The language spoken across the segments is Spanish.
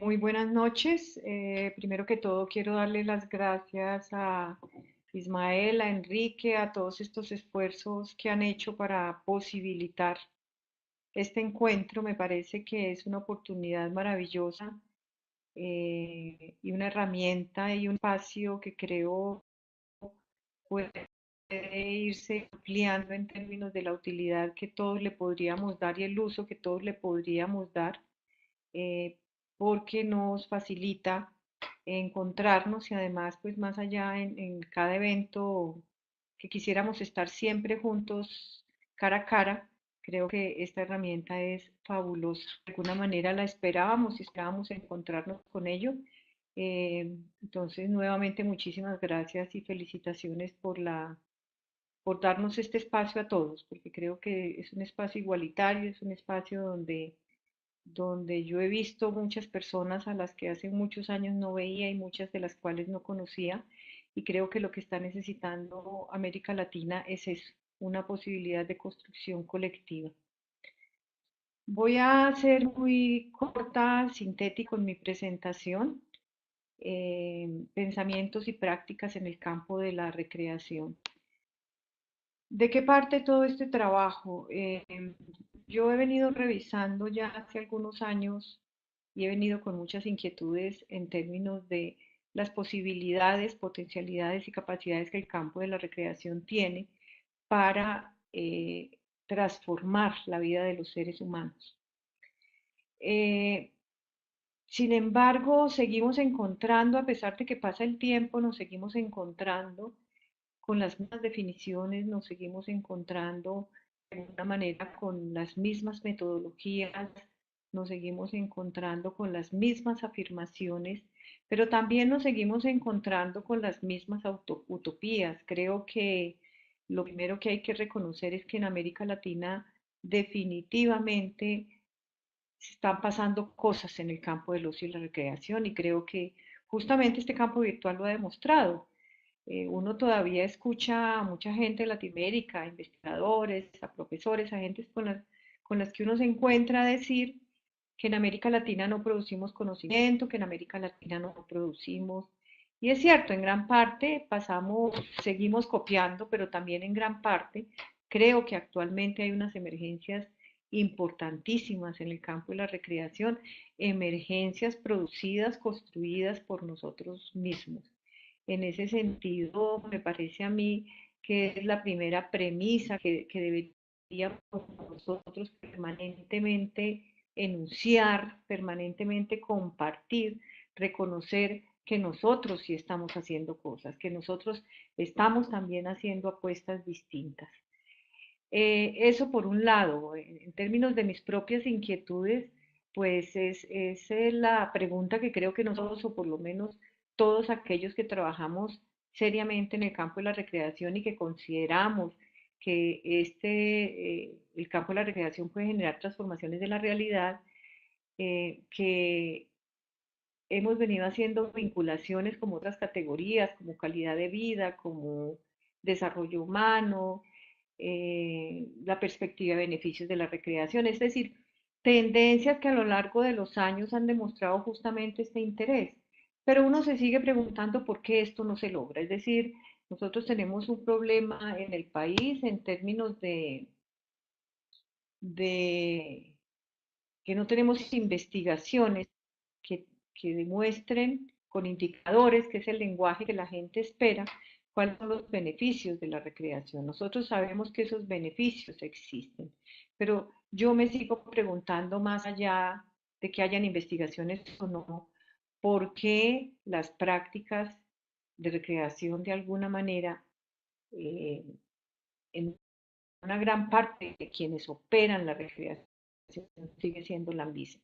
Muy buenas noches. Primero que todo, quiero darle las gracias a Ismael, a Enrique, a todos estos esfuerzos que han hecho para posibilitar este encuentro. Me parece que es una oportunidad maravillosa y una herramienta y un espacio que creo puede irse ampliando en términos de la utilidad que todos le podríamos dar y el uso que todos le podríamos dar eh, porque nos facilita encontrarnos y además, pues más allá en cada evento que quisiéramos estar siempre juntos cara a cara, creo que esta herramienta es fabulosa. De alguna manera la esperábamos y esperábamos encontrarnos con ello. Entonces, nuevamente, muchísimas gracias y felicitaciones por darnos este espacio a todos, porque creo que es un espacio igualitario, es un espacio donde yo he visto muchas personas a las que hace muchos años no veía y muchas de las cuales no conocía, y creo que lo que está necesitando América Latina es eso, una posibilidad de construcción colectiva. Voy a ser muy corta, sintético en mi presentación, pensamientos y prácticas en el campo de la recreación. ¿De qué parte todo este trabajo? Yo he venido revisando ya hace algunos años y he venido con muchas inquietudes en términos de las posibilidades, potencialidades y capacidades que el campo de la recreación tiene para transformar la vida de los seres humanos. Eh, Sin embargo, seguimos encontrando, a pesar de que pasa el tiempo, nos seguimos encontrando con las mismas definiciones, nos seguimos encontrando de alguna manera con las mismas metodologías, nos seguimos encontrando con las mismas afirmaciones, pero también nos seguimos encontrando con las mismas utopías. Creo que lo primero que hay que reconocer es que en América Latina definitivamente se están pasando cosas en el campo del ocio y la recreación y creo que justamente este campo virtual lo ha demostrado. Uno todavía escucha a mucha gente de Latinoamérica, a investigadores, a profesores, a gente con las que uno se encuentra a decir que en América Latina no producimos conocimiento, que en América Latina no producimos. Y es cierto, en gran parte pasamos, seguimos copiando, pero también en gran parte creo que actualmente hay unas emergencias importantísimas en el campo de la recreación, emergencias producidas, construidas por nosotros mismos. En ese sentido, me parece a mí que es la primera premisa que deberíamos nosotros permanentemente enunciar, permanentemente compartir, reconocer que nosotros sí estamos haciendo cosas, que nosotros estamos también haciendo apuestas distintas. Eso por un lado, en términos de mis propias inquietudes, pues es la pregunta que creo que nosotros, o por lo menos todos aquellos que trabajamos seriamente en el campo de la recreación y que consideramos que el campo de la recreación puede generar transformaciones de la realidad, que hemos venido haciendo vinculaciones como otras categorías, como calidad de vida, como desarrollo humano, la perspectiva de beneficios de la recreación, es decir, tendencias que a lo largo de los años han demostrado justamente este interés. Pero uno se sigue preguntando por qué esto no se logra. Es decir, nosotros tenemos un problema en el país en términos de que no tenemos investigaciones que, que demuestren con indicadores, que es el lenguaje que la gente espera, cuáles son los beneficios de la recreación. Nosotros sabemos que esos beneficios existen, pero yo me sigo preguntando más allá de que hayan investigaciones o no, por qué las prácticas de recreación de alguna manera eh, en una gran parte de quienes operan la recreación sigue siendo la misma.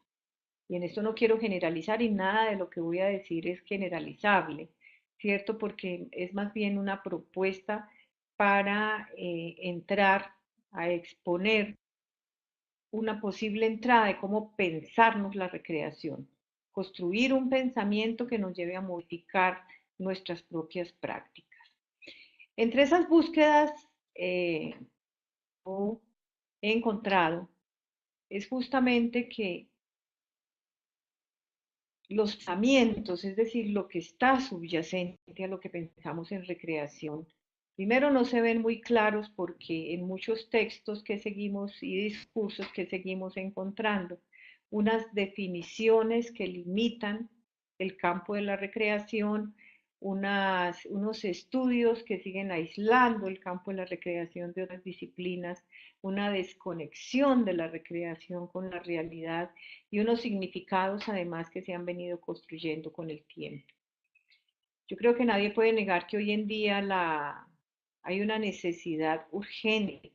Y en esto no quiero generalizar y nada de lo que voy a decir es generalizable, ¿cierto? Porque es más bien una propuesta para entrar a exponer una posible entrada de cómo pensarnos la recreación, construir un pensamiento que nos lleve a modificar nuestras propias prácticas. Entre esas búsquedas eh, he encontrado es justamente que los pensamientos, es decir, lo que está subyacente a lo que pensamos en recreación. Primero no se ven muy claros porque en muchos textos que seguimos y discursos que seguimos encontrando unas definiciones que limitan el campo de la recreación, unos estudios que siguen aislando el campo de la recreación de otras disciplinas, una desconexión de la recreación con la realidad y unos significados además que se han venido construyendo con el tiempo. Yo creo que nadie puede negar que hoy en día hay una necesidad urgente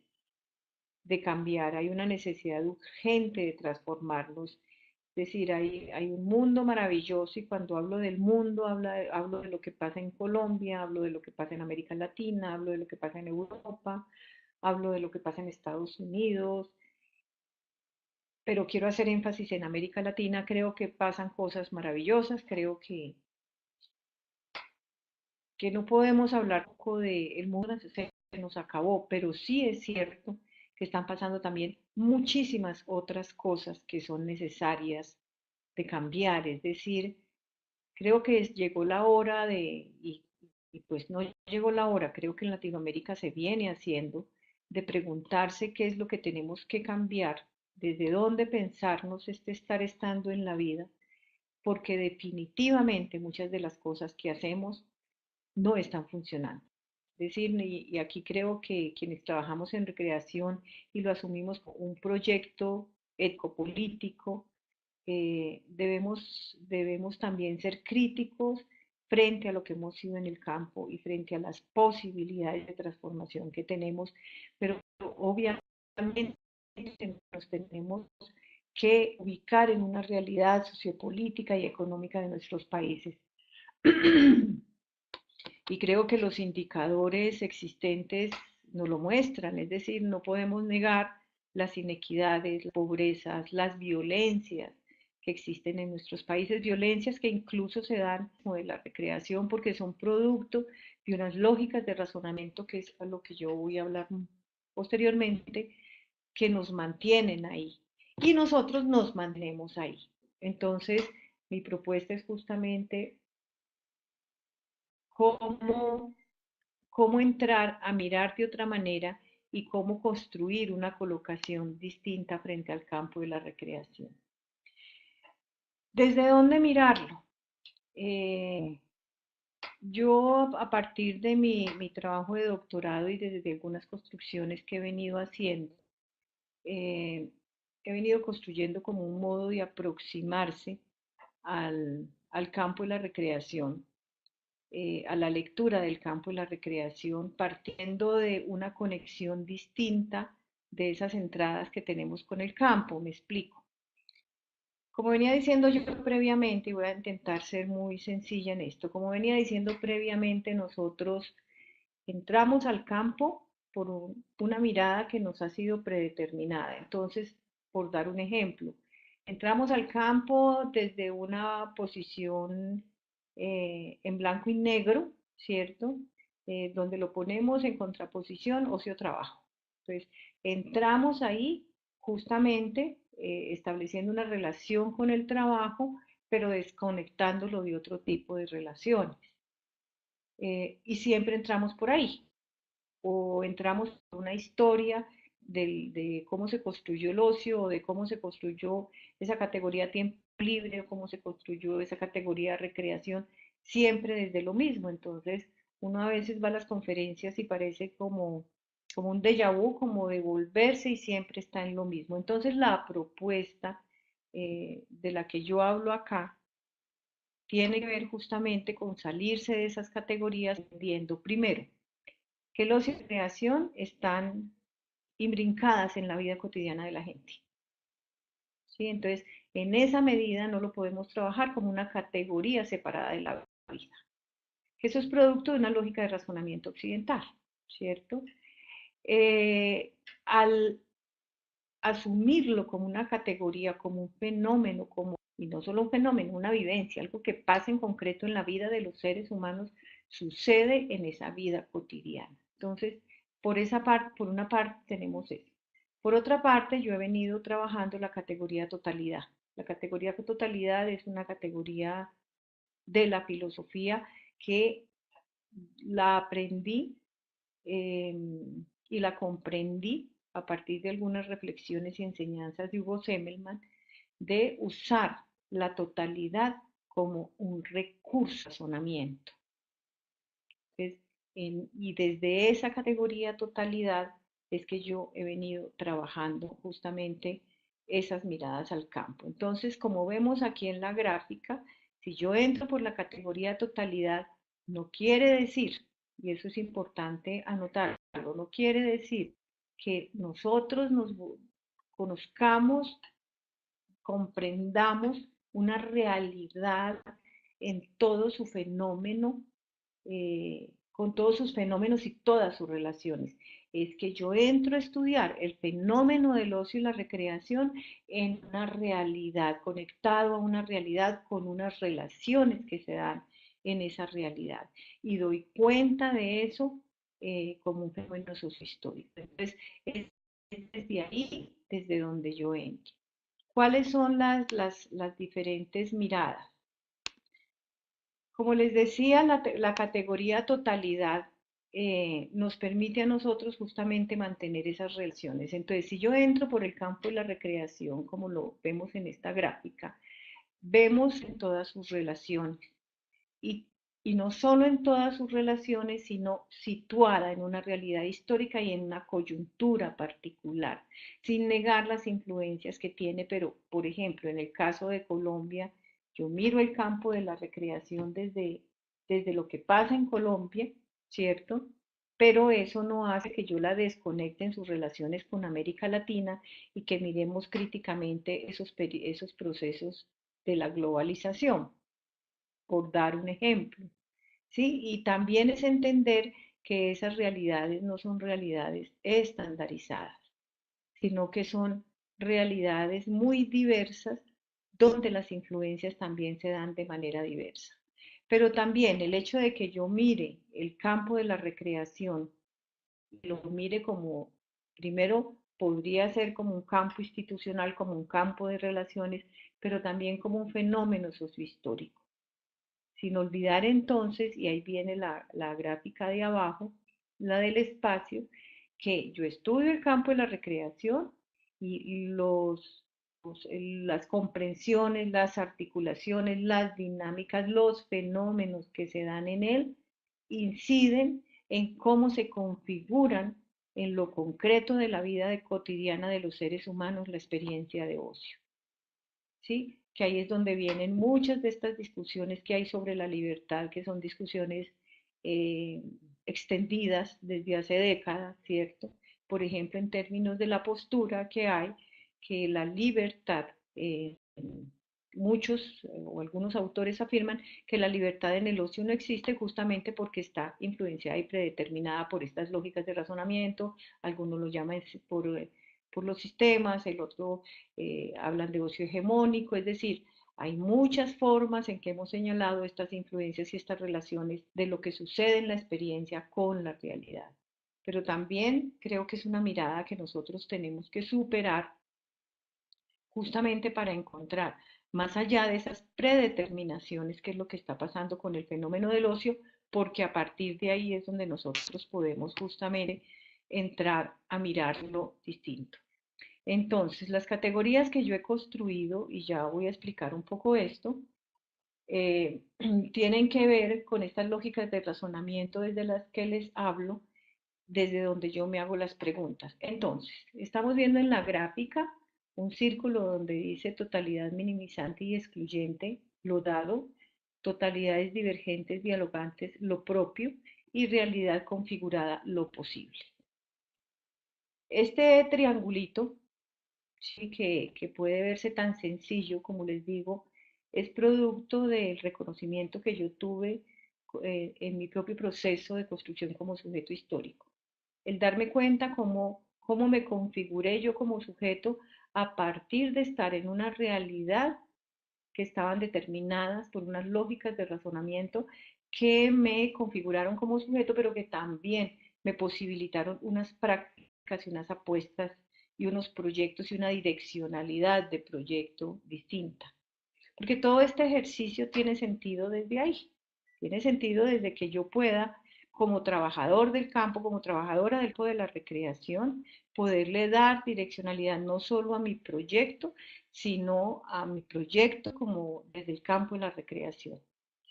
de cambiar, hay una necesidad urgente de transformarnos. Es decir, hay un mundo maravilloso y cuando hablo del mundo hablo de lo que pasa en Colombia, hablo de lo que pasa en América Latina, hablo de lo que pasa en Europa, hablo de lo que pasa en Estados Unidos, pero quiero hacer énfasis en América Latina, creo que pasan cosas maravillosas, creo que no podemos hablar poco del mundo, se nos acabó, pero sí es cierto que están pasando también muchísimas otras cosas que son necesarias de cambiar, es decir, creo que llegó la hora y pues no llegó la hora, creo que en Latinoamérica se viene haciendo, de preguntarse qué es lo que tenemos que cambiar, desde dónde pensarnos este estar estando en la vida, porque definitivamente muchas de las cosas que hacemos no están funcionando. Es decir, y aquí creo que quienes trabajamos en recreación y lo asumimos como un proyecto ecopolítico, debemos también ser críticos frente a lo que hemos sido en el campo y frente a las posibilidades de transformación que tenemos, pero obviamente nos tenemos que ubicar en una realidad sociopolítica y económica de nuestros países. Y creo que los indicadores existentes nos lo muestran, es decir, no podemos negar las inequidades, las pobrezas, las violencias que existen en nuestros países, violencias que incluso se dan como de la recreación porque son producto de unas lógicas de razonamiento que es a lo que yo voy a hablar posteriormente, que nos mantienen ahí y nosotros nos mantenemos ahí. Entonces, mi propuesta es justamente cómo entrar a mirar de otra manera y cómo construir una colocación distinta frente al campo de la recreación. ¿Desde dónde mirarlo? Eh, yo a partir de mi trabajo de doctorado y desde algunas construcciones que he venido haciendo, eh, he venido construyendo como un modo de aproximarse al campo de la recreación, a la lectura del campo y la recreación, partiendo de una conexión distinta de esas entradas que tenemos con el campo. Me explico. Como venía diciendo yo previamente, y voy a intentar ser muy sencilla en esto, como venía diciendo previamente, nosotros entramos al campo por una mirada que nos ha sido predeterminada. Entonces, por dar un ejemplo, entramos al campo desde una posición en blanco y negro, ¿cierto? Donde lo ponemos en contraposición ocio-trabajo. Entonces, entramos ahí justamente estableciendo una relación con el trabajo, pero desconectándolo de otro tipo de relaciones. Y siempre entramos por ahí, o entramos por una historia de cómo se construyó el ocio o de cómo se construyó esa categoría tiempo libre o cómo se construyó esa categoría recreación, siempre desde lo mismo. Entonces, uno a veces va a las conferencias y parece como un déjà vu, como devolverse y siempre está en lo mismo. Entonces, la propuesta de la que yo hablo acá tiene que ver justamente con salirse de esas categorías, viendo primero que la ocio y creación están imbrincadas en la vida cotidiana de la gente. ¿Sí? Entonces, en esa medida no lo podemos trabajar como una categoría separada de la vida, que eso es producto de una lógica de razonamiento occidental, ¿cierto? Al asumirlo como una categoría, como un fenómeno, y no solo un fenómeno, una vivencia, algo que pasa en concreto en la vida de los seres humanos, sucede en esa vida cotidiana. Entonces, por una parte tenemos eso. Por otra parte, yo he venido trabajando la categoría totalidad. La categoría de totalidad es una categoría de la filosofía que la aprendí eh, y la comprendí a partir de algunas reflexiones y enseñanzas de Hugo Semmelmann de usar la totalidad como un recurso de razonamiento. Entonces, y desde esa categoría totalidad es que yo he venido trabajando justamente esas miradas al campo. Entonces, como vemos aquí en la gráfica, si yo entro por la categoría totalidad, no quiere decir, y eso es importante anotarlo, no quiere decir que nosotros nos conozcamos, comprendamos una realidad en todo su fenómeno, con todos sus fenómenos y todas sus relaciones. Es que yo entro a estudiar el fenómeno del ocio y la recreación en una realidad, conectado a una realidad con unas relaciones que se dan en esa realidad. Y doy cuenta de eso como un fenómeno sociohistórico. Entonces, es desde ahí, desde donde yo entro. ¿Cuáles son las diferentes miradas? Como les decía, la categoría totalidad nos permite a nosotros justamente mantener esas relaciones. Entonces, si yo entro por el campo de la recreación, como lo vemos en esta gráfica, vemos en todas sus relaciones y, y no solo en todas sus relaciones, sino situada en una realidad histórica y en una coyuntura particular, sin negar las influencias que tiene, pero por ejemplo, en el caso de Colombia, yo miro el campo de la recreación desde lo que pasa en Colombia, ¿cierto? Pero eso no hace que yo la desconecte en sus relaciones con América Latina y que miremos críticamente esos procesos de la globalización, por dar un ejemplo. ¿Sí? Y también es entender que esas realidades no son realidades estandarizadas, sino que son realidades muy diversas donde las influencias también se dan de manera diversa. Pero también el hecho de que yo mire el campo de la recreación, lo mire como, primero podría ser como un campo institucional, como un campo de relaciones, pero también como un fenómeno sociohistórico. Sin olvidar entonces, y ahí viene la gráfica de abajo, la del espacio, que yo estudio el campo de la recreación y las comprensiones, las articulaciones, las dinámicas, los fenómenos que se dan en él inciden en cómo se configuran en lo concreto de la vida cotidiana de los seres humanos la experiencia de ocio. ¿Sí? Que ahí es donde vienen muchas de estas discusiones que hay sobre la libertad, que son discusiones eh, extendidas desde hace décadas, ¿cierto? Por ejemplo, en términos de la postura que hay, que la libertad, muchos o algunos autores afirman que la libertad en el ocio no existe justamente porque está influenciada y predeterminada por estas lógicas de razonamiento, algunos lo llaman por los sistemas, el otro hablan de ocio hegemónico, es decir, hay muchas formas en que hemos señalado estas influencias y estas relaciones de lo que sucede en la experiencia con la realidad. Pero también creo que es una mirada que nosotros tenemos que superar justamente para encontrar, más allá de esas predeterminaciones, qué es lo que está pasando con el fenómeno del ocio, porque a partir de ahí es donde nosotros podemos justamente entrar a mirarlo distinto. Entonces, las categorías que yo he construido, y ya voy a explicar un poco esto, eh, tienen que ver con estas lógicas de razonamiento desde las que les hablo, desde donde yo me hago las preguntas. Entonces, estamos viendo en la gráfica un círculo donde dice totalidad minimizante y excluyente, lo dado, totalidades divergentes, dialogantes, lo propio, y realidad configurada, lo posible. Este triangulito, sí, que puede verse tan sencillo, como les digo, es producto del reconocimiento que yo tuve en mi propio proceso de construcción como sujeto histórico. El darme cuenta cómo me configuré yo como sujeto a partir de estar en una realidad que estaban determinadas por unas lógicas de razonamiento que me configuraron como sujeto, pero que también me posibilitaron unas prácticas y unas apuestas y unos proyectos y una direccionalidad de proyecto distinta. Porque todo este ejercicio tiene sentido desde ahí. Tiene sentido desde que yo pueda, como trabajador del campo, como trabajadora del campo de la recreación, poderle dar direccionalidad no solo a mi proyecto, sino a mi proyecto como desde el campo de la recreación.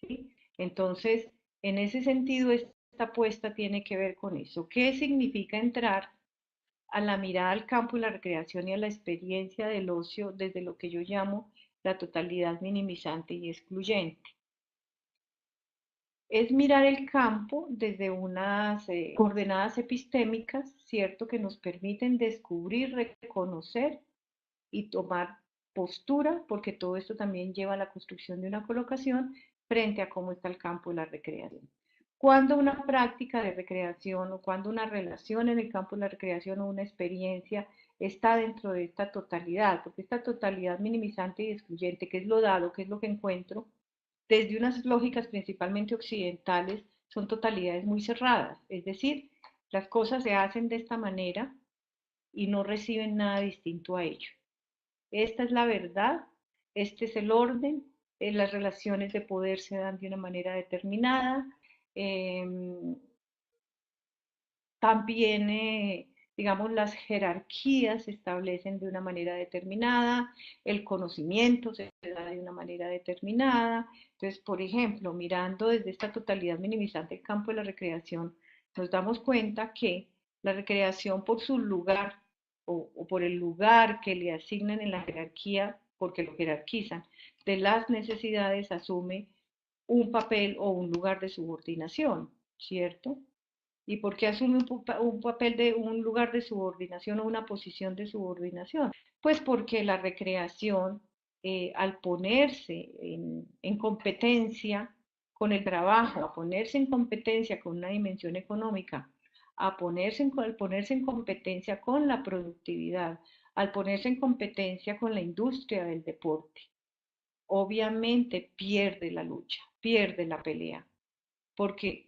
¿Sí? Entonces, en ese sentido, esta apuesta tiene que ver con eso. ¿Qué significa entrar a la mirada al campo y la recreación y a la experiencia del ocio desde lo que yo llamo la totalidad minimizante y excluyente? Es mirar el campo desde unas coordenadas epistémicas, ¿cierto?, que nos permiten descubrir, reconocer y tomar postura, porque todo esto también lleva a la construcción de una colocación frente a cómo está el campo de la recreación. Cuando una práctica de recreación o cuando una relación en el campo de la recreación o una experiencia está dentro de esta totalidad, porque esta totalidad minimizante y excluyente, que es lo dado, que es lo que encuentro, desde unas lógicas principalmente occidentales, son totalidades muy cerradas, es decir, las cosas se hacen de esta manera y no reciben nada distinto a ello. Esta es la verdad, este es el orden, las relaciones de poder se dan de una manera determinada, eh, también, digamos, las jerarquías se establecen de una manera determinada, el conocimiento se da de una manera determinada. Entonces, por ejemplo, mirando desde esta totalidad minimizante el campo de la recreación, nos damos cuenta que la recreación por su lugar o por el lugar que le asignan en la jerarquía, porque lo jerarquizan, de las necesidades asume un papel o un lugar de subordinación, ¿cierto? ¿Y por qué asume un papel de un lugar de subordinación o una posición de subordinación? Pues porque la recreación, al ponerse en competencia con el trabajo, a ponerse en competencia con una dimensión económica, al ponerse en competencia con la productividad, al ponerse en competencia con la industria del deporte, obviamente pierde la lucha, pierde la pelea, porque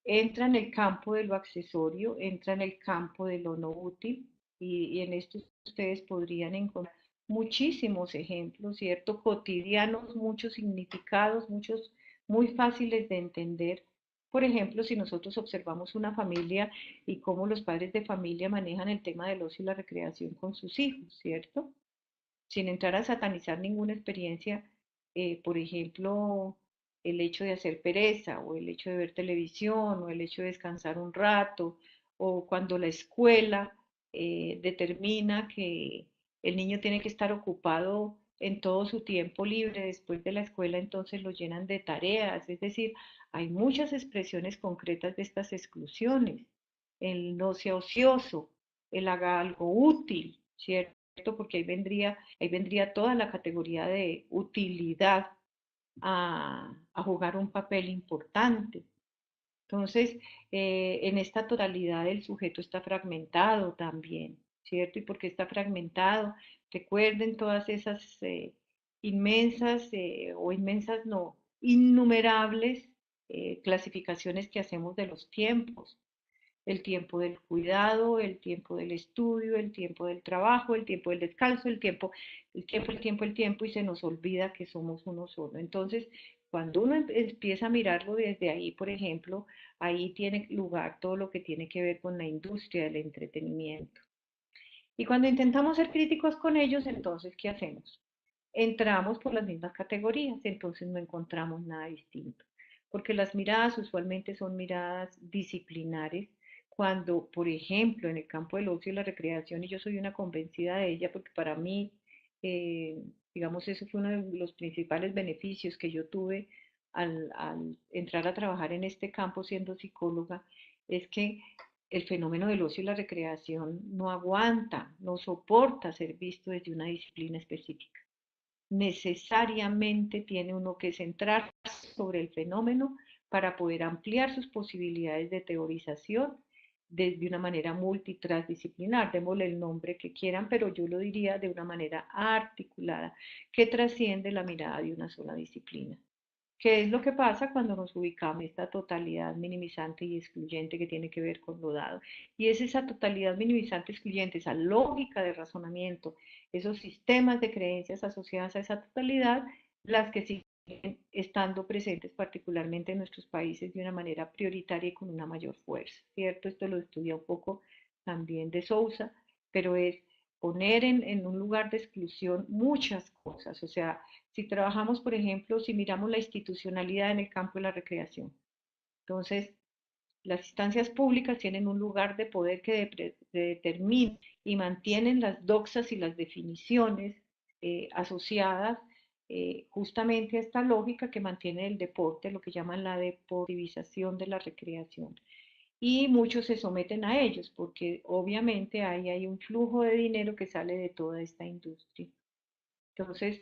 entra en el campo de lo accesorio, entra en el campo de lo no útil y en esto ustedes podrían encontrar muchísimos ejemplos, ¿cierto? Cotidianos, muchos significados, muchos muy fáciles de entender. Por ejemplo, si nosotros observamos una familia y cómo los padres de familia manejan el tema del ocio y la recreación con sus hijos, ¿cierto? Sin entrar a satanizar ninguna experiencia, por ejemplo, el hecho de hacer pereza o el hecho de ver televisión o el hecho de descansar un rato o cuando la escuela determina que el niño tiene que estar ocupado en todo su tiempo libre después de la escuela, entonces lo llenan de tareas, es decir, hay muchas expresiones concretas de estas exclusiones. El no sea ocioso, el haga algo útil, ¿cierto? Porque ahí vendría toda la categoría de utilidad a jugar un papel importante. Entonces, en esta totalidad el sujeto está fragmentado también, ¿cierto? ¿Y por qué está fragmentado? Recuerden todas esas inmensas o inmensas no, innumerables clasificaciones que hacemos de los tiempos, el tiempo del cuidado, el tiempo del estudio, el tiempo del trabajo, el tiempo del descanso, el tiempo, y se nos olvida que somos uno solo. Entonces, cuando uno empieza a mirarlo desde ahí, por ejemplo, ahí tiene lugar todo lo que tiene que ver con la industria del entretenimiento. Y cuando intentamos ser críticos con ellos, entonces, ¿qué hacemos? Entramos por las mismas categorías, entonces no encontramos nada distinto, porque las miradas usualmente son miradas disciplinares, cuando, por ejemplo, en el campo del ocio y la recreación, y yo soy una convencida de ella, porque para mí, eh, digamos, eso fue uno de los principales beneficios que yo tuve al entrar a trabajar en este campo siendo psicóloga, es que el fenómeno del ocio y la recreación no aguanta, no soporta ser visto desde una disciplina específica. Necesariamente tiene uno que centrarse sobre el fenómeno para poder ampliar sus posibilidades de teorización desde una manera multitransdisciplinar, démosle el nombre que quieran, pero yo lo diría de una manera articulada, que trasciende la mirada de una sola disciplina. ¿Qué es lo que pasa cuando nos ubicamos en esta totalidad minimizante y excluyente que tiene que ver con lo dado? Y es esa totalidad minimizante, excluyente, esa lógica de razonamiento, esos sistemas de creencias asociadas a esa totalidad, las que siguen estando presentes particularmente en nuestros países de una manera prioritaria y con una mayor fuerza, ¿cierto? Esto lo estudia un poco también de Sousa, pero es poner en un lugar de exclusión muchas cosas, o sea, si trabajamos, por ejemplo, si miramos la institucionalidad en el campo de la recreación. Entonces, las instancias públicas tienen un lugar de poder que determina y mantienen las doxas y las definiciones asociadas justamente a esta lógica que mantiene el deporte, lo que llaman la deportivización de la recreación. Y muchos se someten a ellos porque obviamente ahí hay un flujo de dinero que sale de toda esta industria. Entonces,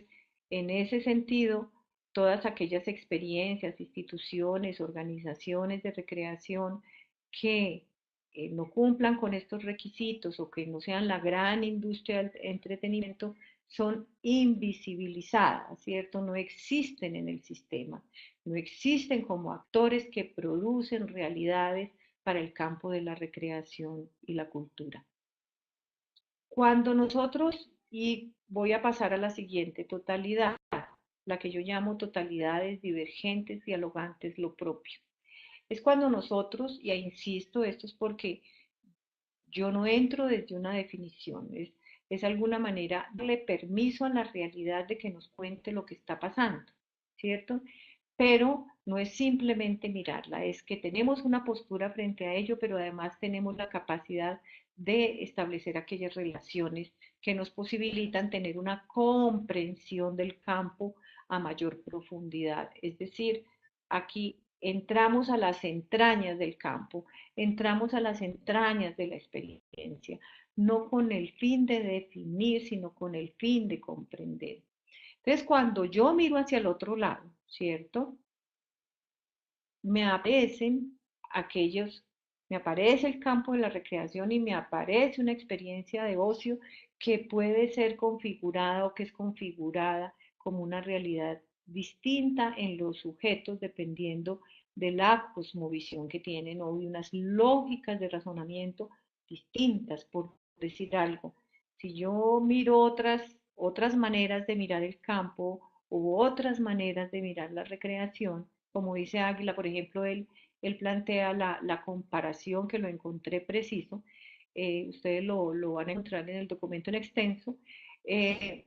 en ese sentido, todas aquellas experiencias, instituciones, organizaciones de recreación que no cumplan con estos requisitos o que no sean la gran industria del entretenimiento son invisibilizadas, ¿cierto? No existen en el sistema, no existen como actores que producen realidades para el campo de la recreación y la cultura. Cuando nosotros, y voy a pasar a la siguiente totalidad, la que yo llamo totalidades divergentes, dialogantes, lo propio. Es cuando nosotros, y insisto, esto es porque yo no entro desde una definición, es alguna manera darle permiso a la realidad de que nos cuente lo que está pasando, ¿cierto? Pero no es simplemente mirarla, es que tenemos una postura frente a ello, pero además tenemos la capacidad de establecer aquellas relaciones que nos posibilitan tener una comprensión del campo a mayor profundidad. Es decir, aquí entramos a las entrañas del campo, entramos a las entrañas de la experiencia, no con el fin de definir, sino con el fin de comprender. Entonces, cuando yo miro hacia el otro lado, ¿cierto? Me aparecen aquellos, me aparece el campo de la recreación y me aparece una experiencia de ocio que puede ser configurada o que es configurada como una realidad distinta en los sujetos dependiendo de la cosmovisión que tienen o de unas lógicas de razonamiento distintas, por decir algo. Si yo miro otras maneras de mirar el campo u otras maneras de mirar la recreación, como dice Águila, por ejemplo, él plantea la comparación que lo encontré preciso, ustedes lo van a encontrar en el documento en extenso, eh,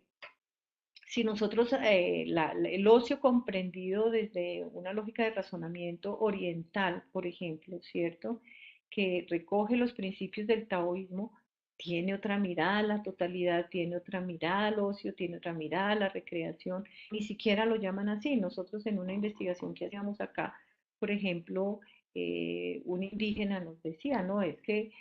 si nosotros el ocio comprendido desde una lógica de razonamiento oriental, por ejemplo, ¿cierto? Que recoge los principios del taoísmo, tiene otra mirada a la totalidad, tiene otra mirada al ocio, tiene otra mirada a la recreación, ni siquiera lo llaman así. Nosotros en una investigación que hacíamos acá, por ejemplo, un indígena nos decía, no, es que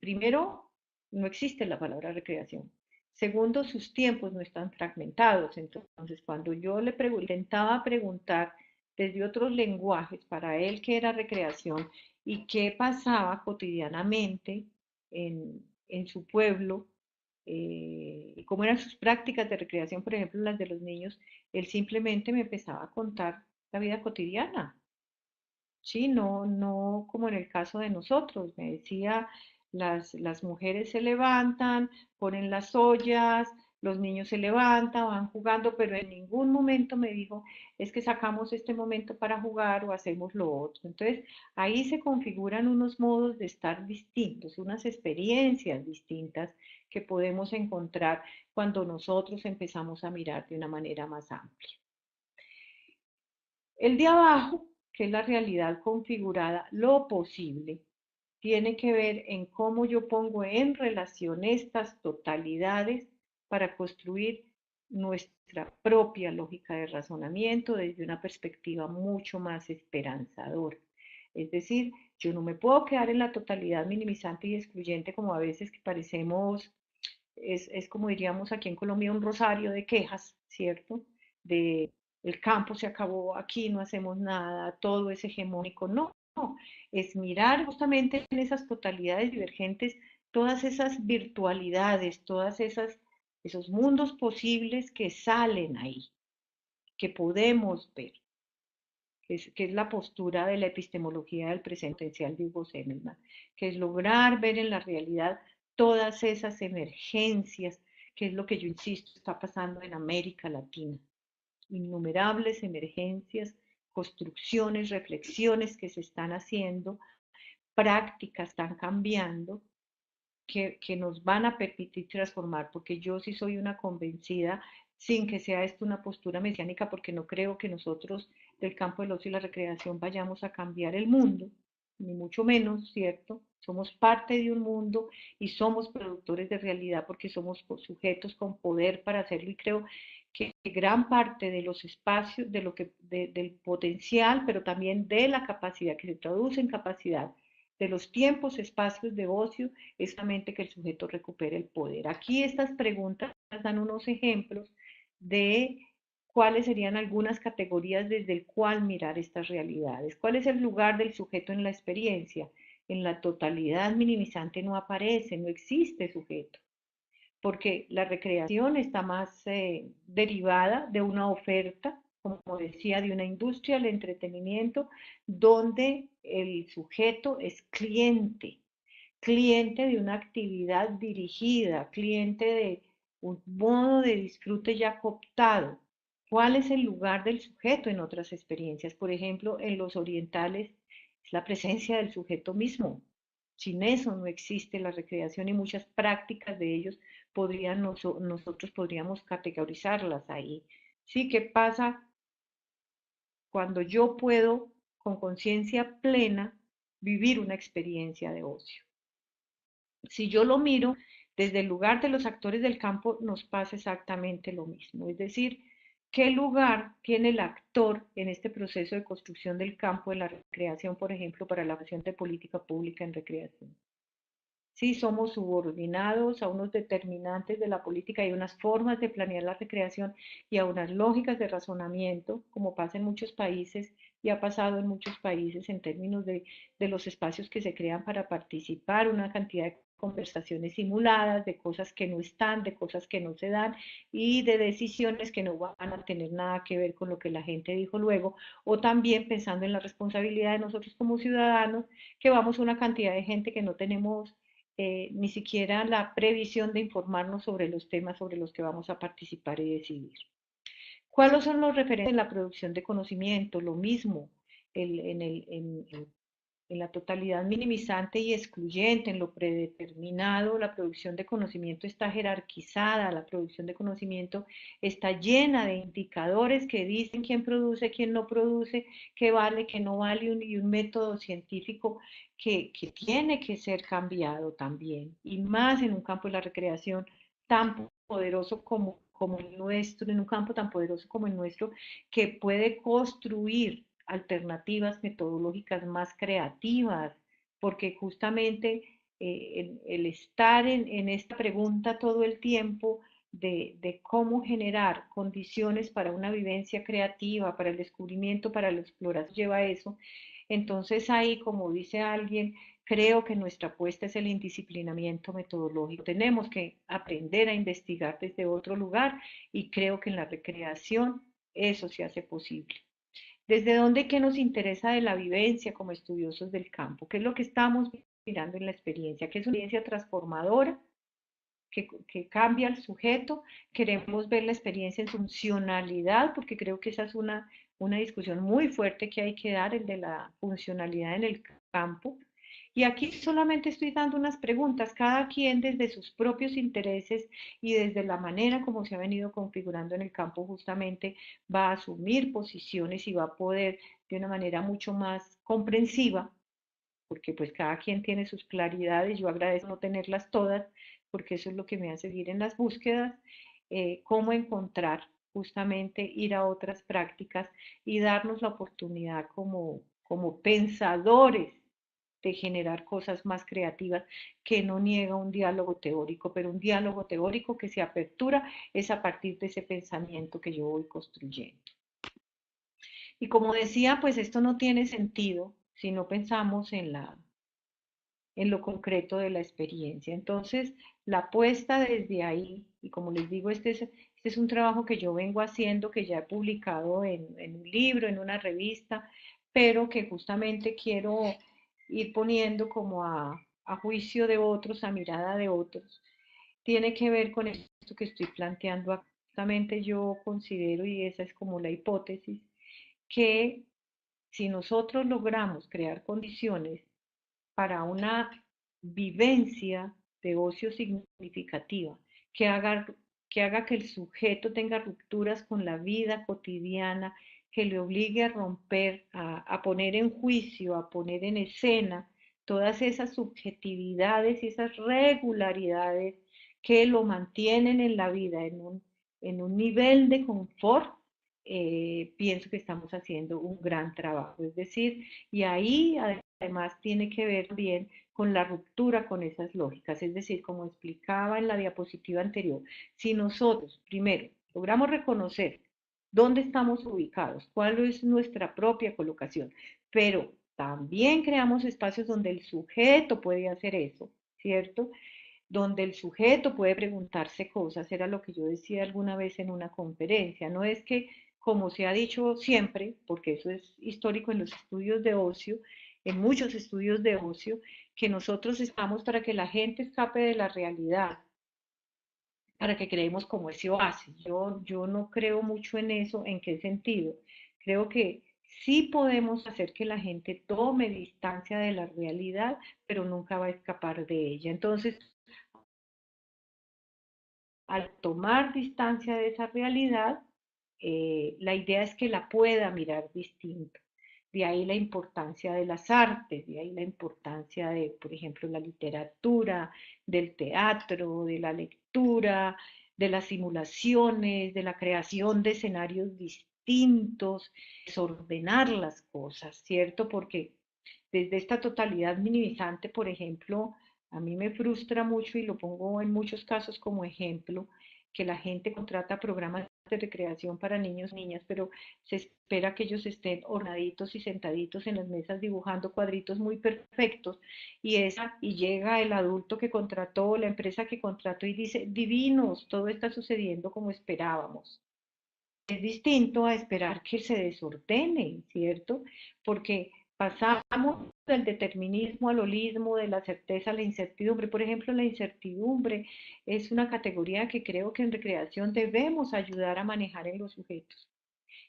primero, no existe la palabra recreación. Segundo, sus tiempos no están fragmentados. Entonces, cuando yo intentaba preguntar desde otros lenguajes para él qué era recreación y qué pasaba cotidianamente en su pueblo, y cómo eran sus prácticas de recreación, por ejemplo, las de los niños, él simplemente me empezaba a contar la vida cotidiana. Sí, no, no como en el caso de nosotros. Me decía, las mujeres se levantan, ponen las ollas, los niños se levantan, van jugando, pero en ningún momento me dijo, es que sacamos este momento para jugar o hacemos lo otro. Entonces, ahí se configuran unos modos de estar distintos, unas experiencias distintas que podemos encontrar cuando nosotros empezamos a mirar de una manera más amplia. El de abajo, que es la realidad configurada, lo posible, tiene que ver en cómo yo pongo en relación estas totalidades para construir nuestra propia lógica de razonamiento desde una perspectiva mucho más esperanzadora. Es decir, yo no me puedo quedar en la totalidad minimizante y excluyente como a veces que parecemos, es como diríamos aquí en Colombia, un rosario de quejas, ¿cierto? De el campo se acabó, aquí no hacemos nada, todo es hegemónico. No, no, es mirar justamente en esas totalidades divergentes, todas esas virtualidades, esos mundos posibles que salen ahí, que podemos ver. que es la postura de la epistemología del presente potencial de Hugo Semelman, que es lograr ver en la realidad todas esas emergencias, que es lo que yo insisto está pasando en América Latina. Innumerables emergencias, construcciones, reflexiones que se están haciendo, prácticas están cambiando, que nos van a permitir transformar, porque yo sí soy una convencida, sin que sea esto una postura mesiánica, porque no creo que nosotros del campo del ocio y la recreación vayamos a cambiar el mundo, ni mucho menos, ¿cierto? Somos parte de un mundo y somos productores de realidad porque somos sujetos con poder para hacerlo y creo que gran parte de los espacios, del potencial, pero también de la capacidad que se traduce en capacidad de los tiempos, espacios de ocio, es solamente que el sujeto recupere el poder. Aquí estas preguntas dan unos ejemplos de cuáles serían algunas categorías desde el cual mirar estas realidades. ¿Cuál es el lugar del sujeto en la experiencia? En la totalidad minimizante no aparece, no existe sujeto, porque la recreación está más derivada de una oferta, como decía, de una industria del entretenimiento, donde el sujeto es cliente, cliente de una actividad dirigida, cliente de un modo de disfrute ya cooptado. ¿Cuál es el lugar del sujeto en otras experiencias? Por ejemplo, en los orientales es la presencia del sujeto mismo. Sin eso no existe la recreación y muchas prácticas de ellos nosotros podríamos categorizarlas ahí. Sí, ¿qué pasa cuando yo puedo con conciencia plena vivir una experiencia de ocio? Si yo lo miro desde el lugar de los actores del campo, nos pasa exactamente lo mismo. Es decir, ¿qué lugar tiene el actor en este proceso de construcción del campo de la recreación, por ejemplo, para la acción de política pública en recreación? Sí, somos subordinados a unos determinantes de la política y unas formas de planear la recreación y a unas lógicas de razonamiento, como pasa en muchos países y ha pasado en muchos países en términos de los espacios que se crean para participar, una cantidad de conversaciones simuladas, de cosas que no están, de cosas que no se dan y de decisiones que no van a tener nada que ver con lo que la gente dijo luego, o también pensando en la responsabilidad de nosotros como ciudadanos, que vamos a una cantidad de gente que no tenemos ni siquiera la previsión de informarnos sobre los temas sobre los que vamos a participar y decidir. ¿Cuáles son los referentes en la producción de conocimiento? Lo mismo, en la totalidad minimizante y excluyente, en lo predeterminado, la producción de conocimiento está jerarquizada, la producción de conocimiento está llena de indicadores que dicen quién produce, quién no produce, qué vale, qué no vale, y un método científico que tiene que ser cambiado también, y más en un campo de la recreación tan poderoso como el nuestro, en un campo tan poderoso como el nuestro, que puede construir alternativas metodológicas más creativas, porque justamente el estar en esta pregunta todo el tiempo de cómo generar condiciones para una vivencia creativa, para el descubrimiento, para la exploración, lleva a eso. Entonces ahí, como dice alguien, creo que nuestra apuesta es el indisciplinamiento metodológico. Tenemos que aprender a investigar desde otro lugar y creo que en la recreación eso se hace posible. ¿Desde dónde qué nos interesa de la vivencia como estudiosos del campo? ¿Qué es lo que estamos mirando en la experiencia? ¿Qué es una experiencia transformadora que cambia al sujeto? Queremos ver la experiencia en su funcionalidad, porque creo que esa es una discusión muy fuerte que hay que dar, el de la funcionalidad en el campo. Y aquí solamente estoy dando unas preguntas, cada quien desde sus propios intereses y desde la manera como se ha venido configurando en el campo justamente va a asumir posiciones y va a poder de una manera mucho más comprensiva, porque pues cada quien tiene sus claridades, yo agradezco no tenerlas todas, porque eso es lo que me hace seguir en las búsquedas, cómo encontrar justamente ir a otras prácticas y darnos la oportunidad como pensadores de generar cosas más creativas que no niega un diálogo teórico, pero un diálogo teórico que se apertura es a partir de ese pensamiento que yo voy construyendo. Y como decía, pues esto no tiene sentido si no pensamos en lo concreto de la experiencia. Entonces, la apuesta desde ahí, y como les digo, este es un trabajo que yo vengo haciendo, que ya he publicado en un libro, en una revista, pero que justamente quiero ir poniendo como a juicio de otros, a mirada de otros. Tiene que ver con esto que estoy planteando acá. Justamente yo considero, y esa es como la hipótesis, que si nosotros logramos crear condiciones para una vivencia de ocio significativa, que haga, que haga que el sujeto tenga rupturas con la vida cotidiana, que le obligue a romper, a poner en juicio, a poner en escena todas esas subjetividades y esas regularidades que lo mantienen en la vida en un nivel de confort. Pienso que estamos haciendo un gran trabajo. Es decir, y ahí además tiene que ver bien con la ruptura con esas lógicas. Es decir, como explicaba en la diapositiva anterior, si nosotros primero logramos reconocer dónde estamos ubicados, cuál es nuestra propia colocación, pero también creamos espacios donde el sujeto puede hacer eso, ¿cierto? Donde el sujeto puede preguntarse cosas, era lo que yo decía alguna vez en una conferencia, no es que, como se ha dicho siempre, porque eso es histórico en los estudios de ocio, en muchos estudios de ocio, que nosotros estamos para que la gente escape de la realidad, para que creemos como ese oasis. Yo no creo mucho en eso. ¿En qué sentido? Creo que sí podemos hacer que la gente tome distancia de la realidad, pero nunca va a escapar de ella. Entonces, al tomar distancia de esa realidad, la idea es que la pueda mirar distinto. De ahí la importancia de las artes, de ahí la importancia de, por ejemplo, la literatura, del teatro, de la lectura, de las simulaciones, de la creación de escenarios distintos, desordenar las cosas, ¿cierto? Porque desde esta totalidad minimizante, por ejemplo, a mí me frustra mucho y lo pongo en muchos casos como ejemplo, que la gente contrata programas de recreación para niños y niñas, pero se espera que ellos estén ornaditos y sentaditos en las mesas dibujando cuadritos muy perfectos y llega el adulto que contrató, la empresa que contrató y dice, divinos, todo está sucediendo como esperábamos. Es distinto a esperar que se desordene, ¿cierto? Porque pasamos del determinismo al holismo, de la certeza a la incertidumbre. Por ejemplo, la incertidumbre es una categoría que creo que en recreación debemos ayudar a manejar en los sujetos.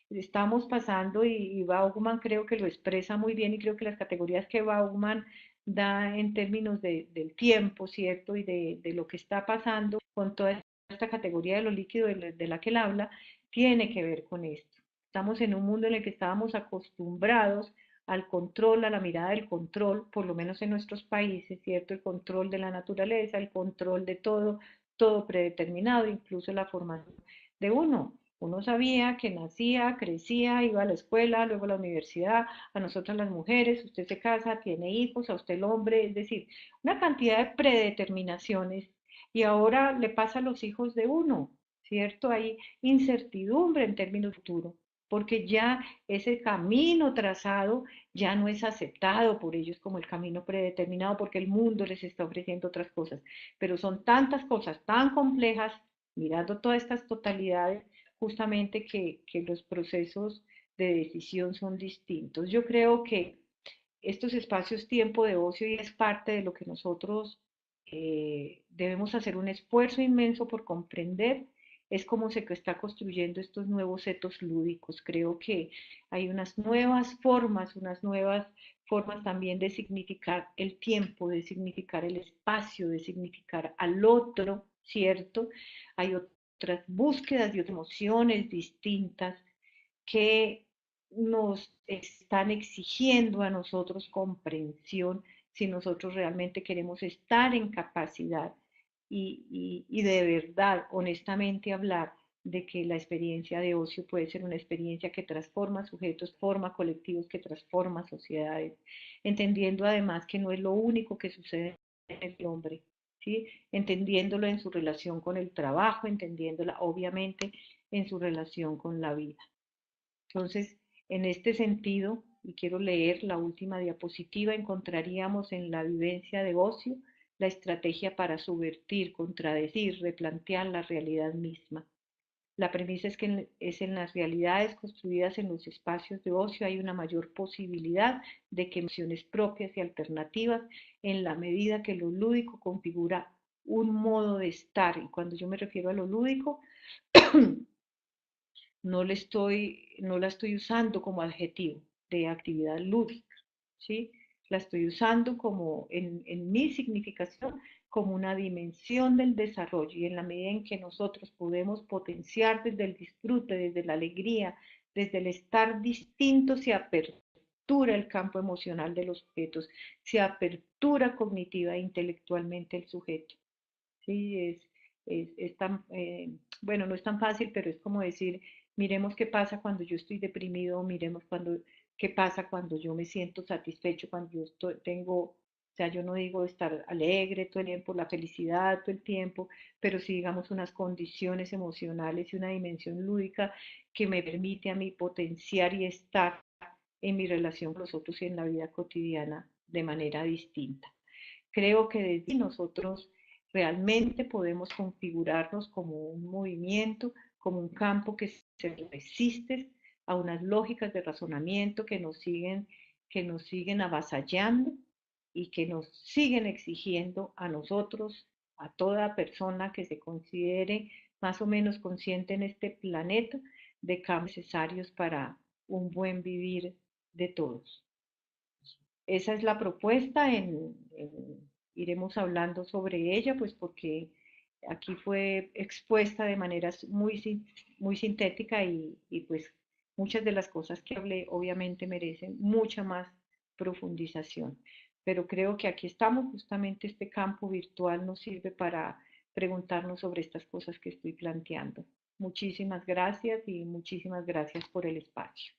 Estamos pasando, y Bauman creo que lo expresa muy bien, y creo que las categorías que Bauman da en términos del tiempo, ¿cierto? Y de lo que está pasando con toda esta categoría de lo líquido de la que él habla, tiene que ver con esto. Estamos en un mundo en el que estábamos acostumbrados al control, a la mirada del control, por lo menos en nuestros países, ¿cierto? El control de la naturaleza, el control de todo, todo predeterminado, incluso la formación de uno. Uno sabía que nacía, crecía, iba a la escuela, luego a la universidad, a nosotras las mujeres, usted se casa, tiene hijos, a usted el hombre, es decir, una cantidad de predeterminaciones y ahora le pasa a los hijos de uno, ¿cierto? Hay incertidumbre en términos futuros, porque ya ese camino trazado ya no es aceptado por ellos como el camino predeterminado, porque el mundo les está ofreciendo otras cosas. Pero son tantas cosas tan complejas, mirando todas estas totalidades, justamente que los procesos de decisión son distintos. Yo creo que estos espacios tiempo de ocio y es parte de lo que nosotros debemos hacer un esfuerzo inmenso por comprender, es cómo se está construyendo estos nuevos setos lúdicos. Creo que hay unas nuevas formas también de significar el tiempo, de significar el espacio, de significar al otro, ¿cierto? Hay otras búsquedas y otras emociones distintas que nos están exigiendo a nosotros comprensión si nosotros realmente queremos estar en capacidad y de verdad, honestamente hablar de que la experiencia de ocio puede ser una experiencia que transforma sujetos, forma colectivos, que transforma sociedades, entendiendo además que no es lo único que sucede en el hombre, ¿sí? Entendiéndolo en su relación con el trabajo, entendiéndola obviamente en su relación con la vida. Entonces, en este sentido, y quiero leer la última diapositiva, encontraríamos en la vivencia de ocio la estrategia para subvertir, contradecir, replantear la realidad misma. La premisa es que es en las realidades construidas en los espacios de ocio hay una mayor posibilidad de que emociones propias y alternativas en la medida que lo lúdico configura un modo de estar. Y cuando yo me refiero a lo lúdico, no la estoy usando como adjetivo de actividad lúdica, ¿sí? La estoy usando como en mi significación como una dimensión del desarrollo y en la medida en que nosotros podemos potenciar desde el disfrute, desde la alegría, desde el estar distinto, se apertura el campo emocional de los sujetos, se apertura cognitiva e intelectualmente el sujeto. Sí, es tan, bueno, no es tan fácil, pero es como decir, miremos qué pasa cuando yo estoy deprimido, miremos qué pasa cuando yo me siento satisfecho, cuando tengo, o sea, yo no digo estar alegre todo el tiempo, la felicidad todo el tiempo, pero sí digamos unas condiciones emocionales y una dimensión lúdica que me permite a mí potenciar y estar en mi relación con los otros y en la vida cotidiana de manera distinta. Creo que desde nosotros realmente podemos configurarnos como un movimiento, como un campo que se resiste a unas lógicas de razonamiento que nos siguen avasallando y que nos siguen exigiendo a nosotros, a toda persona que se considere más o menos consciente en este planeta, de cambios necesarios para un buen vivir de todos. Esa es la propuesta, iremos hablando sobre ella, pues porque aquí fue expuesta de manera muy sintética y pues muchas de las cosas que hablé obviamente merecen mucha más profundización. Pero creo que aquí estamos, justamente este campo virtual nos sirve para preguntarnos sobre estas cosas que estoy planteando. Muchísimas gracias y muchísimas gracias por el espacio.